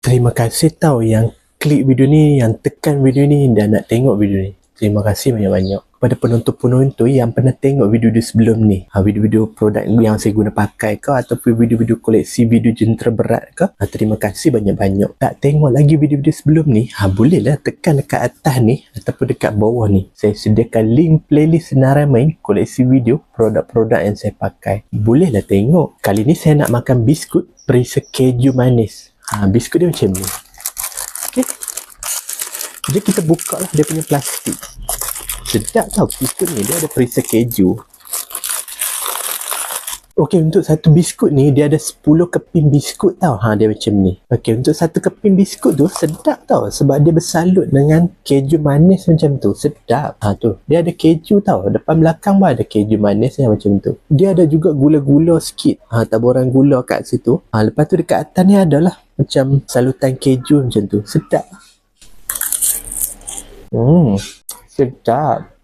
Terima kasih tau yang klik video ni, yang tekan video ni dan nak tengok video ni. Terima kasih banyak-banyak kepada penonton-penonton yang pernah tengok video-video sebelum ni. Video-video produk yang saya guna pakai ke ataupun video-video koleksi video jentera berat ke. Terima kasih banyak-banyak. Tak tengok lagi video-video sebelum ni, bolehlah tekan dekat atas ni ataupun dekat bawah ni. Saya sediakan link playlist senarai main koleksi video produk-produk yang saya pakai. Bolehlah tengok. Kali ni saya nak makan biskut perisa keju manis. Biskut dia macam ni. Okey. Jadi kita buka lah dia punya plastik. Sedap tau biskut ni, dia ada perisa keju. Okey, untuk satu biskut ni dia ada 10 keping biskut tau. Dia macam ni. Okey, untuk satu keping biskut tu sedap tau sebab dia bersalut dengan keju manis macam tu. Sedap. Tu, dia ada keju tau. Depan belakang pun ada keju manis yang macam tu. Dia ada juga gula-gula sikit. Taburan gula kat situ. Lepas tu dekat atas ni adalah macam salutan keju macam tu. Sedap. Sedap.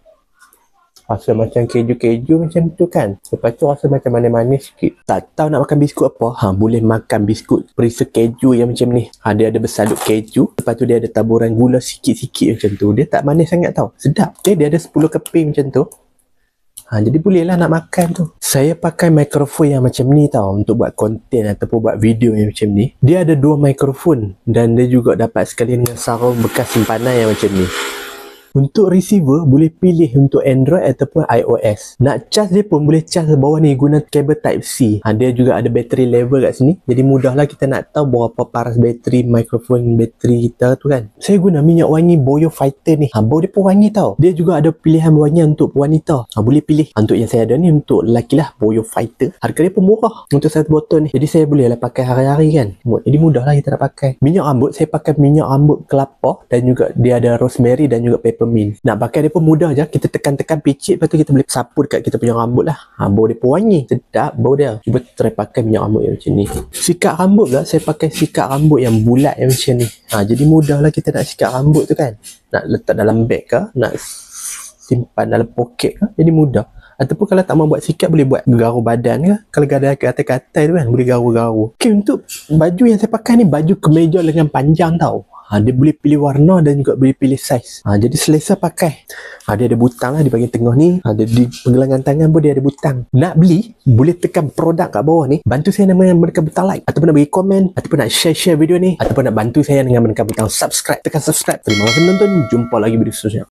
Rasa macam keju-keju macam tu kan. Lepas tu rasa macam manis-manis sikit. Tak tahu nak makan biskut apa, boleh makan biskut perisa keju yang macam ni. Dia ada bersalut keju. Lepas tu dia ada taburan gula sikit-sikit macam tu. Dia tak manis sangat tau. Sedap. Dia ada 10 keping macam tu. Jadi bolehlah nak makan tu. Saya pakai mikrofon yang macam ni tau untuk buat konten ataupun buat video yang macam ni. Dia ada 2 mikrofon dan dia juga dapat sekali dengan sarung bekas simpanan yang macam ni. Untuk receiver boleh pilih untuk Android ataupun iOS. Nak charge dia pun boleh charge bawah ni guna kabel type C. Dia juga ada bateri level kat sini. Jadi mudahlah kita nak tahu berapa paras bateri mikrofon bateri kita tu kan. Saya guna minyak wangi Boyo Fighter ni. Bau dia pun wangi tau. Dia juga ada pilihan wangi untuk wanita. Boleh pilih. Untuk yang saya ada ni untuk lelaki lah, Boyo Fighter. Harga dia pun murah untuk satu botol ni. Jadi saya boleh lah pakai hari-hari kan. Jadi mudahlah kita nak pakai. Minyak rambut saya pakai minyak rambut kelapa dan juga dia ada rosemary dan juga peppermint. Nak pakai dia pun mudah je. Kita tekan-tekan picit, lepas tu kita boleh sapu dekat kita punya rambut lah. Bau dia pun wangi. Sedap bau dia. Cuba try pakai minyak rambut yang macam ni. Sikat rambut pula saya pakai sikat rambut yang bulat yang macam ni. Jadi mudah lah kita nak sikat rambut tu kan. Nak letak dalam beg ke, nak simpan dalam poket ke, jadi mudah. Ataupun kalau tak mau buat sikat, boleh buat garu badan ke. Kalau ada katai-katai tu kan, boleh garu-garu. Okay, untuk baju yang saya pakai ni baju kemeja lengan panjang tau. Dia boleh pilih warna dan juga boleh pilih saiz. Jadi selesa pakai. Dia ada butang lah di bahagian tengah ni. Di penggelangan tangan pun dia ada butang. Nak beli, boleh tekan produk kat bawah ni. Bantu saya dengan menekan butang like. Ataupun nak bagi komen. Ataupun nak share video ni. Ataupun nak bantu saya dengan menekan butang subscribe. Tekan subscribe. Terima kasih menonton. Jumpa lagi video seterusnya.